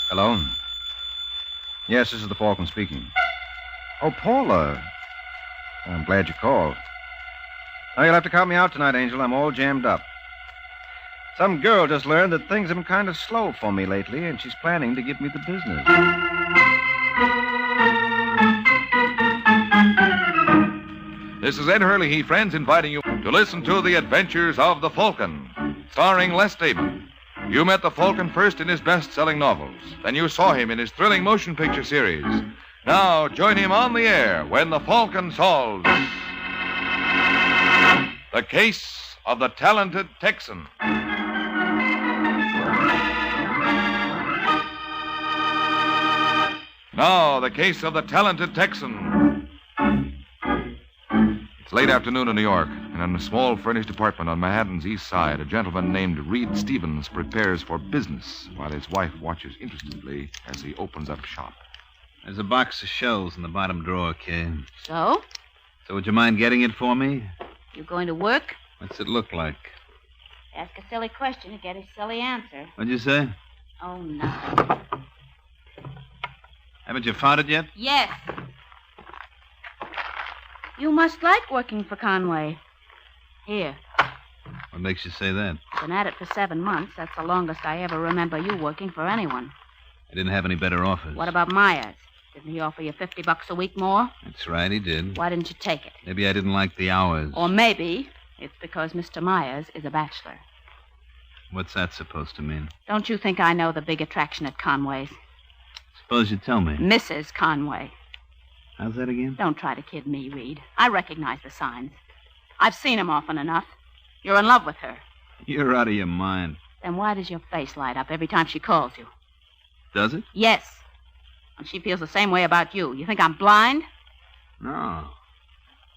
Hello? Yes, this is the Falcon speaking. Oh, Paula. I'm glad you called. Oh, you'll have to count me out tonight, Angel. I'm all jammed up. Some girl just learned that things have been kind of slow for me lately, and she's planning to give me the business. This is Ed Hurley, friends, inviting you to listen to The Adventures of the Falcon, starring Les Damon. You met the Falcon first in his best-selling novels. Then you saw him in his thrilling motion picture series. Now, join him on the air when the Falcon solves the case of the talented Texan. Now, the case of the talented Texan. It's late afternoon in New York, and in a small furnished apartment on Manhattan's east side, a gentleman named Reed Stevens prepares for business while his wife watches interestedly as he opens up shop. There's a box of shells in the bottom drawer, Kay. So? So would you mind getting it for me? You going to work? What's it look like? Ask a silly question and get a silly answer. What'd you say? Oh, nothing. Haven't you found it yet? Yes. You must like working for Conway. Here. What makes you say that? Been at it for 7 months. That's the longest I ever remember you working for anyone. I didn't have any better offers. What about Myers? Didn't he offer you $50 a week more? That's right, he did. Why didn't you take it? Maybe I didn't like the hours. Or maybe it's because Mr. Myers is a bachelor. What's that supposed to mean? Don't you think I know the big attraction at Conway's? Suppose you tell me. Mrs. Conway. How's that again? Don't try to kid me, Reed. I recognize the signs. I've seen them often enough. You're in love with her. You're out of your mind. Then why does your face light up every time she calls you? Does it? Yes. And she feels the same way about you. You think I'm blind? No.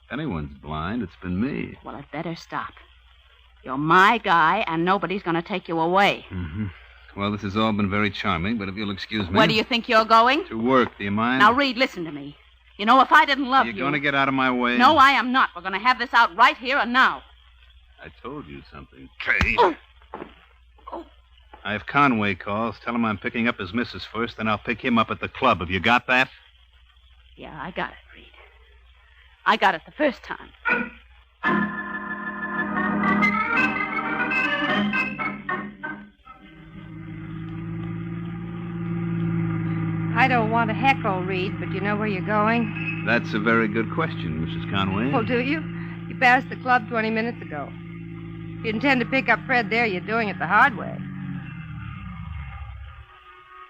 If anyone's blind, it's been me. Well, I'd better stop. You're my guy, and nobody's going to take you away. Mm-hmm. Well, this has all been very charming, but if you'll excuse me... Where do you think you're going? To work, do you mind? Now, Reed, listen to me. You know, if I didn't love you... You're going to get out of my way? No, I am not. We're going to have this out right here and now. I told you something, Kay. Oh. I have Conway calls. Tell him I'm picking up his missus first, then I'll pick him up at the club. Have you got that? Yeah, I got it, Reed. I got it the first time. I don't want to heckle, Reed, but you know where you're going? That's a very good question, Mrs. Conway. Well, do you? You passed the club 20 minutes ago. If you intend to pick up Fred there, you're doing it the hard way.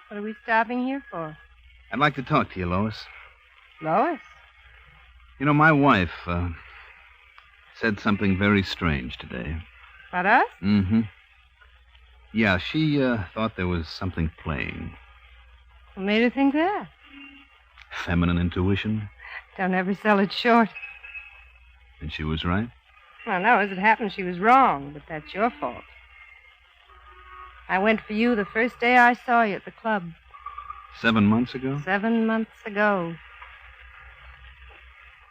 What are we stopping here for? I'd like to talk to you, Lois. Lois? You know, my wife said something very strange today. About us? Mm-hmm. Yeah, she thought there was something playing. What made her think that? Feminine intuition. Don't ever sell it short. And she was right? Well, no, as it happened, she was wrong, but that's your fault. I went for you the first day I saw you at the club. 7 months ago? 7 months ago.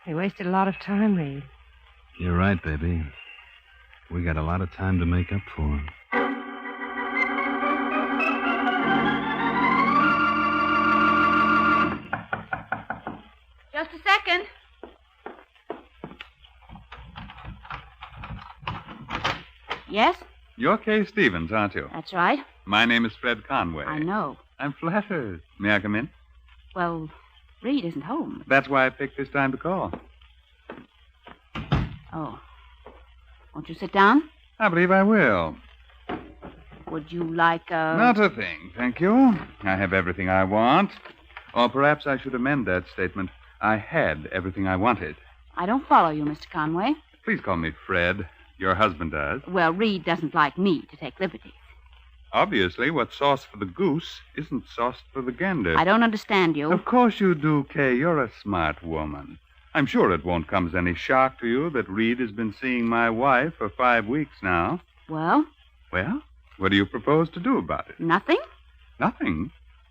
We wasted a lot of time, Reed. You're right, baby. We got a lot of time to make up for. Just a second. Yes? You're Kay Stevens, aren't you? That's right. My name is Fred Conway. I know. I'm flattered. May I come in? Well, Reed isn't home. That's why I picked this time to call. Oh. Won't you sit down? I believe I will. Would you like Not a thing, thank you. I have everything I want. Or perhaps I should amend that statement. I had everything I wanted. I don't follow you, Mr. Conway. Please call me Fred. Your husband does. Well, Reed doesn't like me to take liberties. Obviously, what's sauce for the goose isn't sauce for the gander. I don't understand you. Of course you do, Kay. You're a smart woman. I'm sure it won't come as any shock to you that Reed has been seeing my wife for 5 weeks now. Well? Well, what do you propose to do about it? Nothing. Nothing?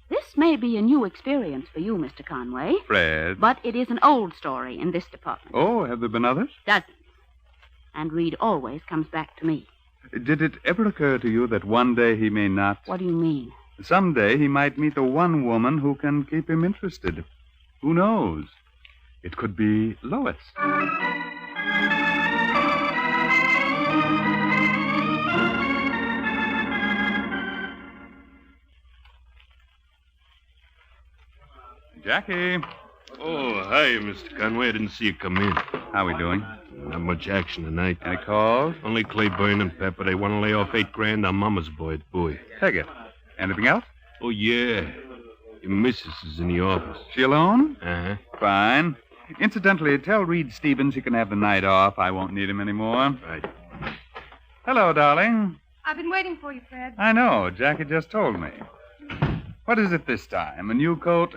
This may be a new experience for you, Mr. Conway. Fred. But it is an old story in this department. Oh, have there been others? Dozens. And Reed always comes back to me. Did it ever occur to you that one day he may not... What do you mean? Someday he might meet the one woman who can keep him interested. Who knows? It could be Lois. Jackie, Oh, hi, Mr. Conway. I didn't see you come in. how we doing? Not much action tonight. Any calls? Only Claiborne and Pepper. They want to lay off $8,000 on Mama's boy at Bowie. Take it. Anything else? Oh, yeah. Your missus is in the office. She alone? Uh-huh. Fine. Incidentally, tell Reed Stevens he can have the night off. I won't need him anymore. Right. Hello, darling. I've been waiting for you, Fred. I know. Jackie just told me. What is it this time? A new coat?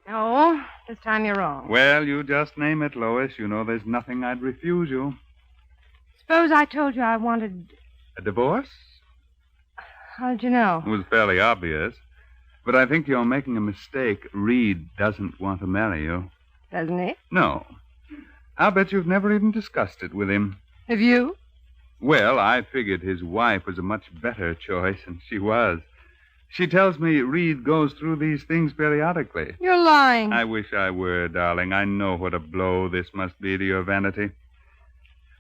No, this time you're wrong. Well, you just name it, Lois. You know there's nothing I'd refuse you. Suppose I told you I wanted... A divorce? How did you know? It was fairly obvious. But I think you're making a mistake. Reed doesn't want to marry you. Doesn't he? No. I'll bet you've never even discussed it with him. Have you? Well, I figured his wife was a much better choice, and she was. She tells me Reed goes through these things periodically. You're lying. I wish I were, darling. I know what a blow this must be to your vanity.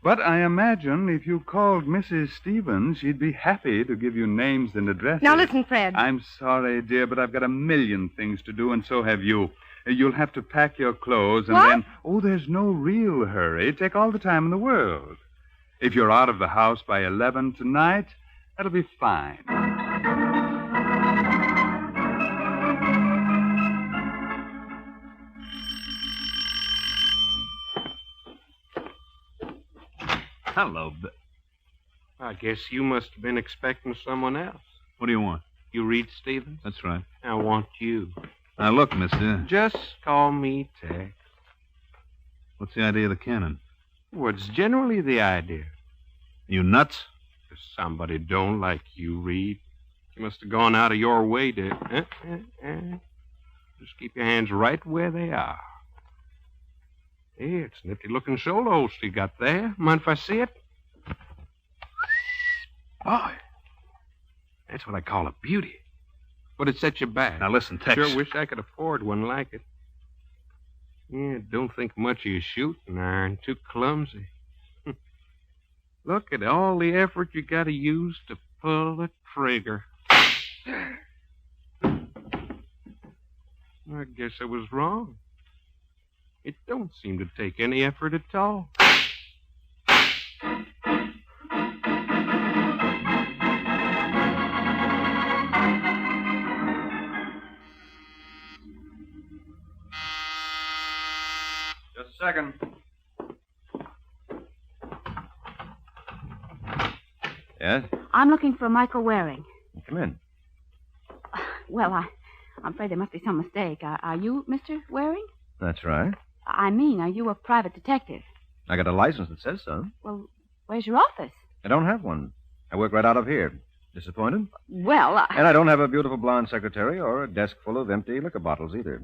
But I imagine if you called Mrs. Stevens, she'd be happy to give you names and addresses. Now listen, Fred. I'm sorry, dear, but I've got a million things to do, and so have you. You'll have to pack your clothes, and What? then... Oh, there's no real hurry. Take all the time in the world. If you're out of the house by 11 tonight, that'll be fine. Hello, I guess you must have been expecting someone else. What do you want? You Reed Stevens? That's right. I want you. Now, look, mister. Just call me Tex. What's the idea of the cannon? What's generally the idea? You nuts? If somebody don't like you, Reed, you must have gone out of your way to... Just keep your hands right where they are. Hey, it's a nifty-looking shoulder holster you got there. Mind if I see it? Boy, that's what I call a beauty. But it sets you back. Now, listen, Tex. Sure wish I could afford one like it. Yeah, don't think much of your shooting iron. Too clumsy. Look at all the effort you got to use to pull the trigger. I guess I was wrong. It don't seem to take any effort at all. Just a second. Yes? I'm looking for Michael Waring. Come in. Well, I'm afraid there must be some mistake. Are you Mr. Waring? That's right. I mean, are you a private detective? I got a license that says so. Well, where's your office? I don't have one. I work right out of here. Disappointed? Well, And I don't have a beautiful blonde secretary or a desk full of empty liquor bottles either.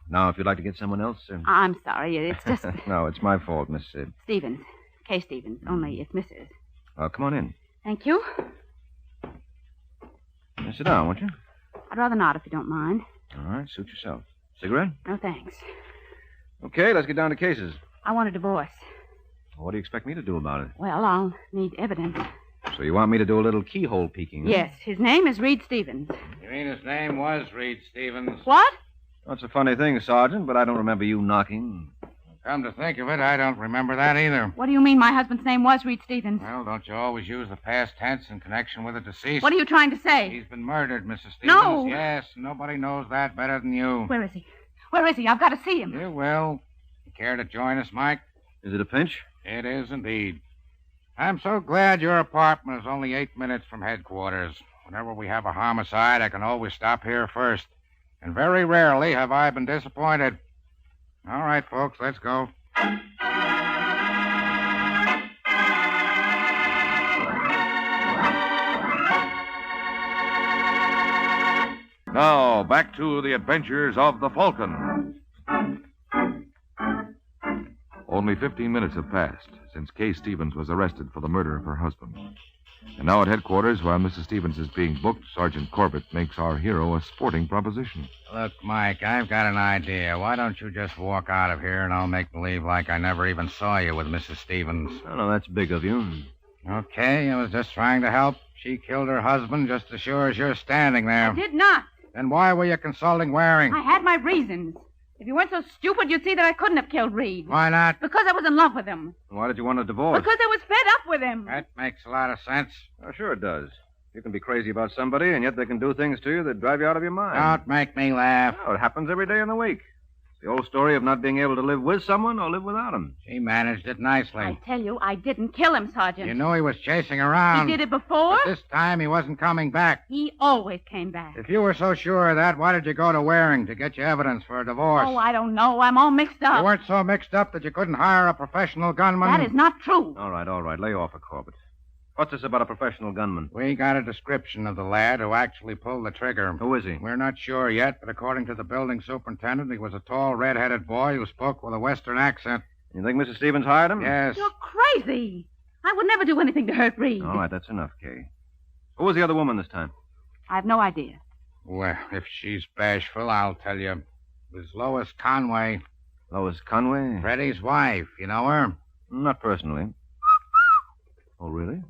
Now, if you'd like to get someone else... I'm sorry. It's just No, it's my fault, Miss... Stevens. Kay Stevens. Only it's Mrs. come on in. Thank you. Now, sit down, won't you? I'd rather not, if you don't mind. All right, suit yourself. Cigarette? No, thanks. Okay, let's get down to cases. I want a divorce. What do you expect me to do about it? Well, I'll need evidence. So you want me to do a little keyhole peeking? Huh? Yes, his name is Reed Stevens. You mean his name was Reed Stevens? What? That's a funny thing, Sergeant, but I don't remember you knocking. Come to think of it, I don't remember that either. What do you mean my husband's name was Reed Stevens? Well, don't you always use the past tense in connection with a deceased? What are you trying to say? He's been murdered, Mrs. Stevens. No. Yes, nobody knows that better than you. Where is he? Where is he? I've got to see him. You will. You care to join us, Mike? Is it a pinch? It is indeed. I'm so glad your apartment is only 8 minutes from headquarters. Whenever we have a homicide, I can always stop here first. And very rarely have I been disappointed. All right, folks, let's go. Now, back to the adventures of the Falcon. Only 15 minutes have passed since Kay Stevens was arrested for the murder of her husband. And now at headquarters, while Mrs. Stevens is being booked, Sergeant Corbett makes our hero a sporting proposition. Look, Mike, I've got an idea. Why don't you just walk out of here and I'll make believe like I never even saw you with Mrs. Stevens? Oh, no, that's big of you. Okay, I was just trying to help. She killed her husband just as sure as you're standing there. I did not. Then why were you consulting Waring? I had my reasons. If you weren't so stupid, you'd see that I couldn't have killed Reed. Why not? Because I was in love with him. Why did you want a divorce? Because I was fed up with him. That makes a lot of sense. Oh, sure it does. You can be crazy about somebody, and yet they can do things to you that drive you out of your mind. Don't make me laugh. Oh, it happens every day in the week. The old story of not being able to live with someone or live without him. She managed it nicely. I tell you, I didn't kill him, Sergeant. You knew he was chasing around. He did it before? But this time he wasn't coming back. He always came back. If you were so sure of that, why did you go to Waring to get your evidence for a divorce? Oh, I don't know. I'm all mixed up. You weren't so mixed up that you couldn't hire a professional gunman? That is not true. All right. Lay off it, Corbett. What's this about a professional gunman? We got a description of the lad who actually pulled the trigger. Who is he? We're not sure yet, but according to the building superintendent, he was a tall, red-headed boy who spoke with a Western accent. You think Mrs. Stevens hired him? Yes. You're crazy. I would never do anything to hurt Reed. All right, that's enough, Kay. Who was the other woman this time? I have no idea. Well, if she's bashful, I'll tell you. It was Lois Conway, Lois Conway? Freddie's wife. You know her? Not personally. Oh, really?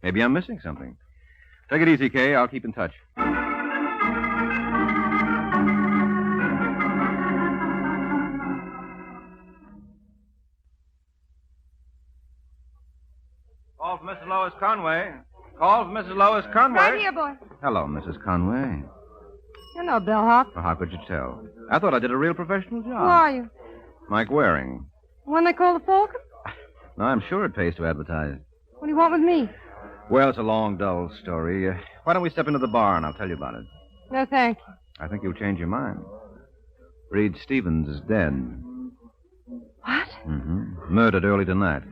Maybe I'm missing something. Take it easy, Kay. I'll keep in touch. Call for Mrs. Lois Conway. Call for Mrs. Lois Conway. Right here, boy. Hello, Mrs. Conway. Hello, bellhop. Well, how could you tell? I thought I did a real professional job. Who are you? Mike Waring. The one they call the Falcon? No, I'm sure it pays to advertise. What do you want with me? Well, it's a long, dull story. Why don't we step into the bar and I'll tell you about it? No, thank you. I think you'll change your mind. Reed Stevens is dead. What? Mm-hmm. Murdered early tonight.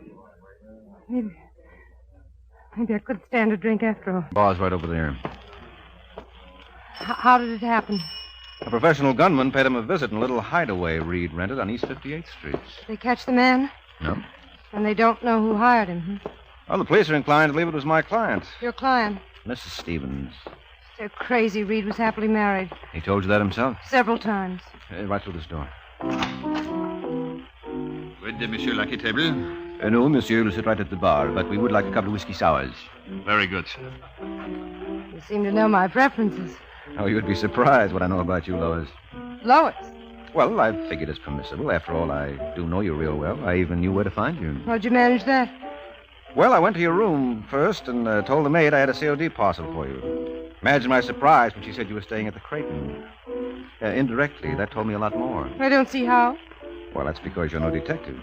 Maybe I could stand a drink after all. Bar's right over there. How did it happen? A professional gunman paid him a visit in a little hideaway Reed rented on East 58th Street. Did they catch the man? No. And they don't know who hired him, huh? Well, the police are inclined to believe it was my client, Your client. Mrs. Stevens. So crazy Reed was happily married. He told you that himself? Several times. Right through this door. Would Monsieur like a table? No, monsieur will sit right at the bar, but we would like a couple of whiskey sours. Very good, sir. You seem to know my preferences. Oh, you'd be surprised what I know about you, Lois. Lois. Well, I figured it's permissible. After all, I do know you real well. I even knew where to find you. How'd you manage that? Well, I went to your room first and told the maid I had a COD parcel for you. Imagine my surprise when she said you were staying at the Creighton. Indirectly, that told me a lot more. I don't see how. Well, that's because you're no detective.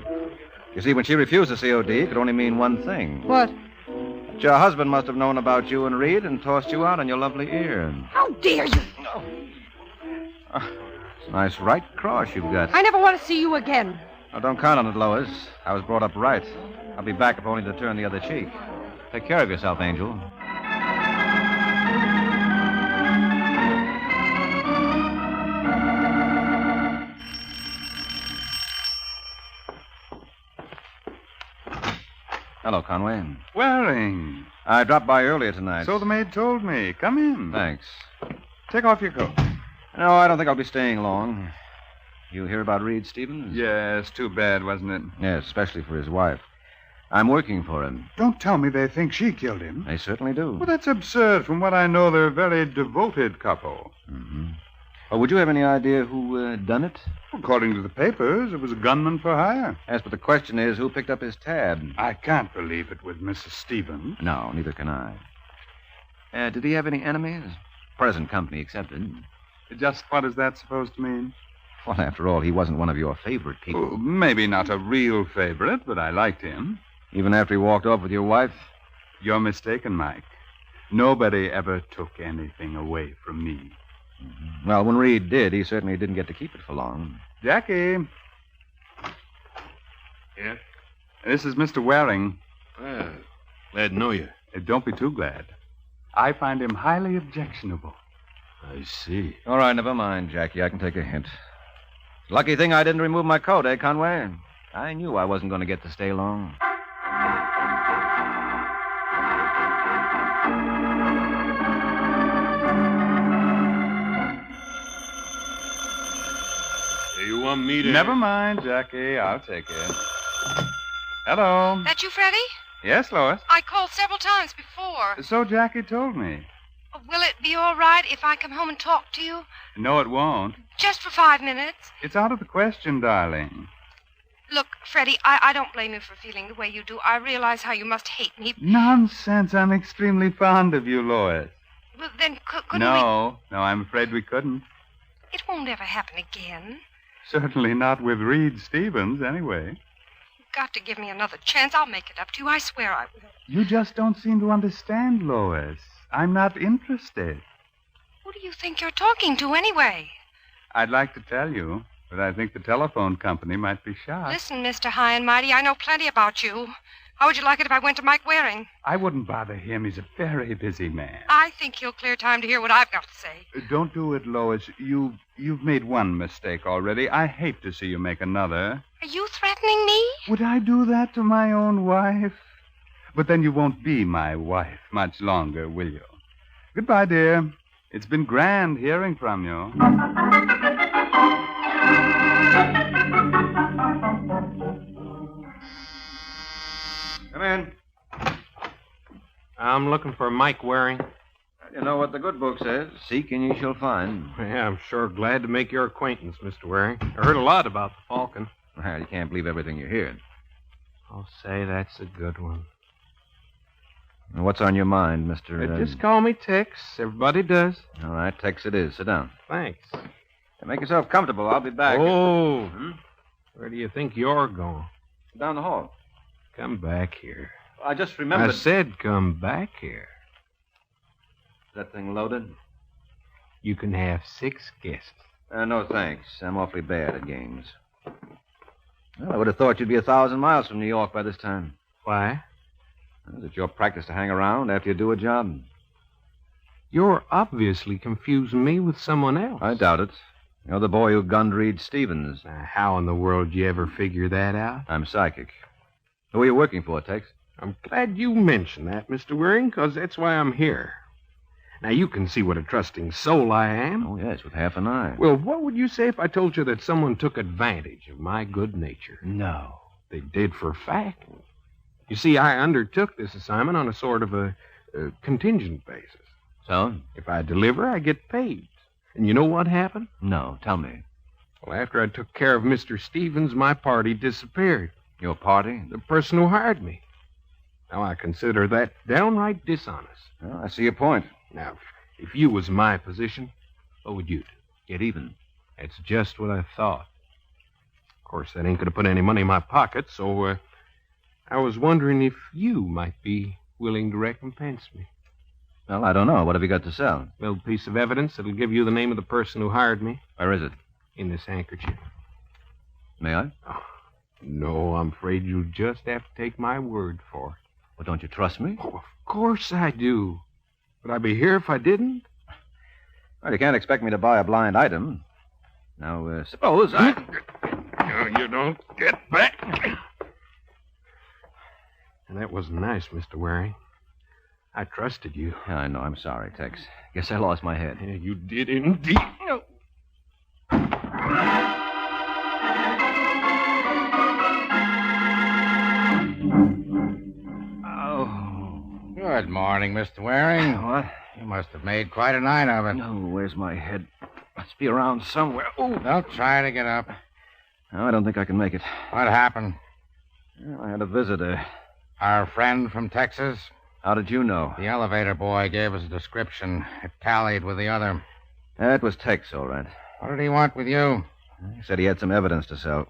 You see, when she refused the COD, it could only mean one thing. What? That your husband must have known about you and Reed and tossed you out on your lovely ear. How dare you? It's a nice right cross you've got. I never want to see you again. Oh, don't count on it, Lois. I was brought up right. I'll be back if only to turn the other cheek. Take care of yourself, Angel. Hello, Conway. Waring. I dropped by earlier tonight. So the maid told me. Come in. Thanks. Take off your coat. No, I don't think I'll be staying long. You hear about Reed Stevens? Yes, too bad, wasn't it? Yes, especially for his wife. I'm working for him. Don't tell me they think she killed him. They certainly do. Well, that's absurd. From what I know, they're a very devoted couple. Mm-hmm. Well, would you have any idea who done it? According to the papers, it was a gunman for hire. Yes, but the question is, who picked up his tab? I can't believe it with Mrs. Stevens. No, neither can I. Did he have any enemies? Present company accepted. Just what is that supposed to mean? Well, after all, he wasn't one of your favorite people. Oh, maybe not a real favorite, but I liked him. Even after he walked off with your wife? You're mistaken, Mike. Nobody ever took anything away from me. Mm-hmm. Well, when Reed did, he certainly didn't get to keep it for long. Jackie. Yes? This is Mr. Waring. Well, glad to know you. Don't be too glad. I find him highly objectionable. I see. All right, never mind, Jackie. I can take a hint. Lucky thing I didn't remove my coat, eh, Conway? I knew I wasn't going to get to stay long. want me to... Never mind, Jackie. I'll take it. Hello. That you, Freddie? Yes, Lois. I called several times before. So Jackie told me. Will it be all right if I come home and talk to you? No, it won't. Just for 5 minutes? It's out of the question, darling. Look, Freddie, I don't blame you for feeling the way you do. I realize how you must hate me. Nonsense. I'm extremely fond of you, Lois. Well, then couldn't we... No, I'm afraid we couldn't. It won't ever happen again. Certainly not with Reed Stevens, anyway. You've got to give me another chance. I'll make it up to you. I swear I will. You just don't seem to understand, Lois. I'm not interested. Who do you think you're talking to, anyway? I'd like to tell you, but I think the telephone company might be shocked. Listen, Mr. High and Mighty, I know plenty about you. How would you like it if I went to Mike Waring? I wouldn't bother him. He's a very busy man. I think he'll clear time to hear what I've got to say. Don't do it, Lois. You've made one mistake already. I hate to see you make another. Are you threatening me? Would I do that to my own wife? But then you won't be my wife much longer, will you? Goodbye, dear. It's been grand hearing from you. Come in. I'm looking for Mike Waring. You know what the good book says. Seek and you shall find. Yeah, I'm sure glad to make your acquaintance, Mr. Waring. I heard a lot about the Falcon. Well, you can't believe everything you hear. I'll say that's a good one. What's on your mind, Mr. Just call me Tex. Everybody does. All right, Tex it is. Sit down. Thanks. Make yourself comfortable. I'll be back. Oh, where do you think you're going? Down the hall. Come back here. I just remembered. I said come back here. Is that thing loaded? You can have 6 guests. No, thanks. I'm awfully bad at games. Well, I would have thought you'd be 1,000 miles from New York by this time. Why? Is it your practice to hang around after you do a job? You're obviously confusing me with someone else. I doubt it. You're the boy who gunned Reed Stevens. How in the world did you ever figure that out? I'm psychic. Who are you working for, Tex? I'm glad you mentioned that, Mr. Waring, because that's why I'm here. Now, you can see what a trusting soul I am. Oh, yes, with half an eye. Well, what would you say if I told you that someone took advantage of my good nature? No. They did for a fact. You see, I undertook this assignment on a sort of a contingent basis. So? If I deliver, I get paid. And you know what happened? No, tell me. Well, after I took care of Mr. Stevens, my party disappeared. Your party? The person who hired me. Now, I consider that downright dishonest. Well, I see your point. Now, if you was in my position, what would you do? Get even. That's just what I thought. Of course, that ain't going to put any money in my pocket, so I was wondering if you might be willing to recompense me. Well, I don't know. What have you got to sell? A little piece of evidence that'll give you the name of the person who hired me. Where is it? In this handkerchief. May I? Oh, no, I'm afraid you'll just have to take my word for it. Well, don't you trust me? Oh, of course I do. Would I be here if I didn't? Well, you can't expect me to buy a blind item. Now, suppose I... No, you don't get back. And that wasn't nice, Mr. Waring. I trusted you. Yeah, I know. I'm sorry, Tex. Guess I lost my head. Yeah, you did indeed. No. Oh. Good morning, Mr. Waring. What? You must have made quite a night of it. No, where's my head? Must be around somewhere. Oh. Don't try to get up. No, I don't think I can make it. What happened? Well, I had a visitor. Our friend from Texas? How did you know? The elevator boy gave us a description. It tallied with the other. That was Tex, all right. What did he want with you? He said he had some evidence to sell.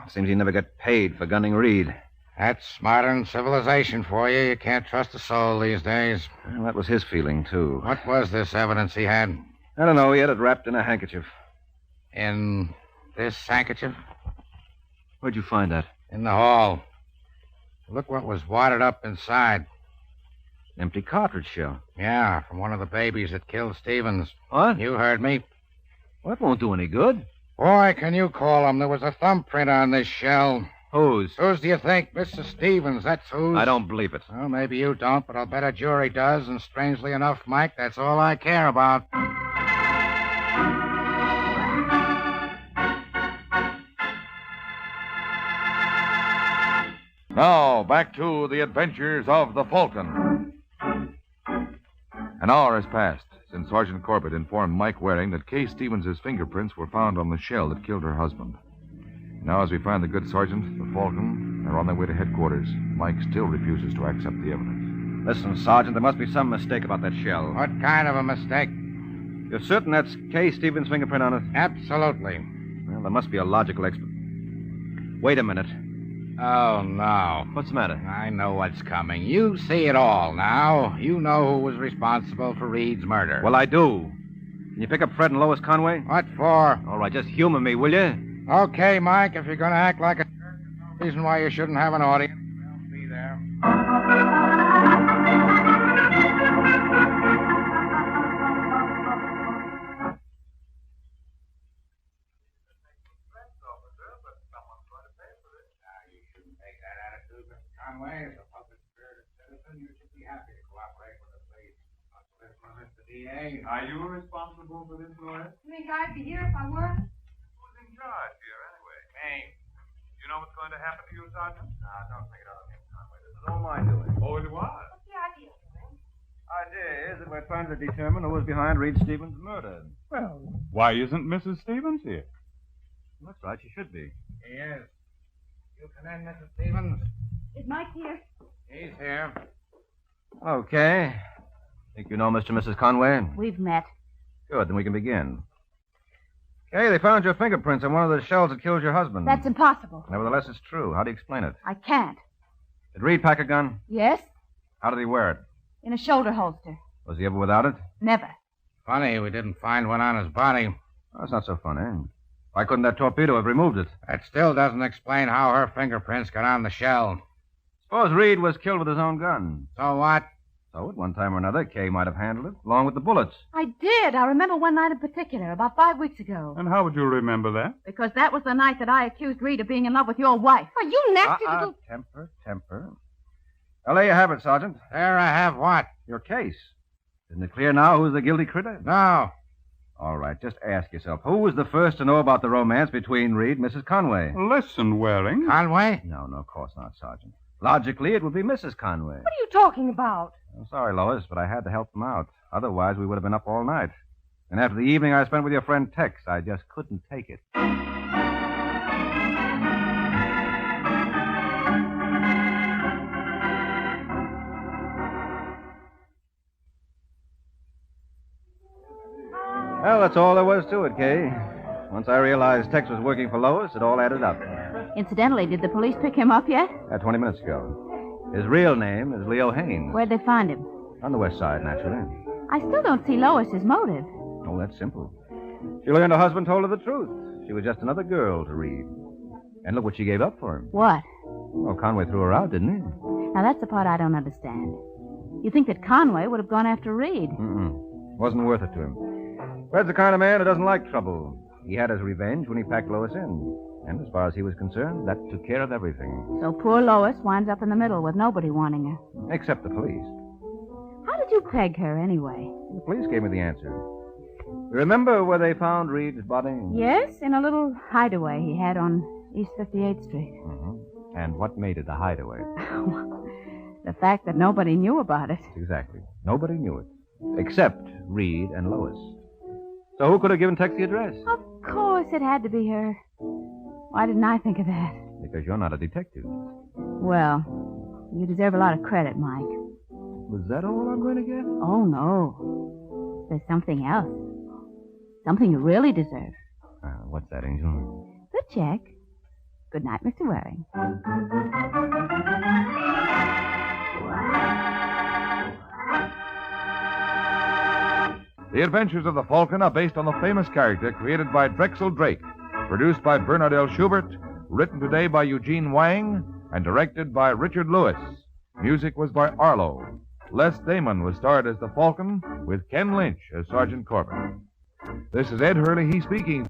Seems he never got paid for gunning Reed. That's modern civilization for you. You can't trust a soul these days. Well, that was his feeling, too. What was this evidence he had? I don't know. He had it wrapped in a handkerchief. In this handkerchief? Where'd you find that? In the hall. Look what was wadded up inside. Empty cartridge shell. Yeah, from one of the babies that killed Stevens. What? You heard me. Well, that won't do any good. Boy, can you call him? There was a thumbprint on this shell. Whose? Whose do you think? Mr. Stevens, that's whose. I don't believe it. Well, maybe you don't, but I'll bet a jury does, and strangely enough, Mike, that's all I care about. Now, back to the adventures of the Falcon. An hour has passed since Sergeant Corbett informed Mike Waring that Kay Stevens' fingerprints were found on the shell that killed her husband. Now, as we find the good sergeant, the Falcon, are on their way to headquarters, Mike still refuses to accept the evidence. Listen, Sergeant, there must be some mistake about that shell. What kind of a mistake? You're certain that's Kay Stevens' fingerprint on it? Absolutely. Well, there must be a logical explanation. Wait a minute. Oh, no. What's the matter? I know what's coming. You see it all now. You know who was responsible for Reed's murder. Well, I do. Can you pick up Fred and Lois Conway? What for? All right, just humor me, will you? Okay, Mike, if you're going to act like a jerk, there's no reason why you shouldn't have an audience. I'll be there. You shouldn't take that attitude, Mr. Conway. As a public-spirited citizen, you should be happy to cooperate with the police. Not to listen to Mr. D.A. Are you responsible for this, Lois? You think I'd be here if I were? Who's in charge here, anyway? Hey. You know what's going to happen to you, Sergeant? Don't take it out of him, Conway. This is all my doing. Oh, it was? What's the idea, Will? Idea is that we're trying to determine who was behind Reed Stevens' murder. Well, why isn't Mrs. Stevens here? Looks right, she should be. He is. You come in, Mrs. Stevens. Is Mike here? He's here. Okay. Think you know Mr. and Mrs. Conway? We've met. Good, then we can begin. Okay, they found your fingerprints on one of the shells that killed your husband. That's impossible. Nevertheless, it's true. How do you explain it? I can't. Did Reed pack a gun? Yes? How did he wear it? In a shoulder holster. Was he ever without it? Never. Funny, we didn't find one on his body. Oh, that's not so funny. Why couldn't that torpedo have removed it? That still doesn't explain how her fingerprints got on the shell. Suppose Reed was killed with his own gun. So what? So, at one time or another, Kay might have handled it, along with the bullets. I did. I remember one night in particular, about 5 weeks ago. And how would you remember that? Because that was the night that I accused Reed of being in love with your wife. Are you nasty little... Temper. Well, there you have it, Sergeant. There I have what? Your case. Isn't it clear now who's the guilty critter? No. All right, just ask yourself, who was the first to know about the romance between Reed and Mrs. Conway? Listen, Waring. Conway? No, of course not, Sergeant. Logically, it would be Mrs. Conway. What are you talking about? I'm sorry, Lois, but I had to help them out. Otherwise, we would have been up all night. And after the evening I spent with your friend Tex, I just couldn't take it. Well, that's all there was to it, Kay. Once I realized Tex was working for Lois, it all added up. Incidentally, did the police pick him up yet? 20 minutes ago. His real name is Leo Haynes. Where'd they find him? On the west side, naturally. I still don't see Lois's motive. Oh, that's simple. She learned her husband told her the truth. She was just another girl to Reed. And look what she gave up for him. What? Well, Conway threw her out, didn't he? Now, that's the part I don't understand. You think that Conway would have gone after Reed? Wasn't worth it to him. Fred's the kind of man who doesn't like trouble. He had his revenge when he packed Lois in. And as far as he was concerned, that took care of everything. So poor Lois winds up in the middle with nobody wanting her. Except the police. How did you peg her, anyway? The police gave me the answer. You remember where they found Reed's body? Yes, in a little hideaway he had on East 58th Street. And what made it a hideaway? The fact that nobody knew about it. Exactly. Nobody knew it. Except Reed and Lois. So who could have given Tex the address? Of course it had to be her. Why didn't I think of that? Because you're not a detective. Well, you deserve a lot of credit, Mike. Was that all I'm going to get? Oh, no. There's something else. Something you really deserve. What's that, Angel? The check. Good night, Mr. Waring. The Adventures of the Falcon are based on the famous character created by Drexel Drake, produced by Bernard L. Schubert, written today by Eugene Wang, and directed by Richard Lewis. Music was by Arlo. Les Damon was starred as the Falcon, with Ken Lynch as Sergeant Corbett. This is Ed Hurley, speaking.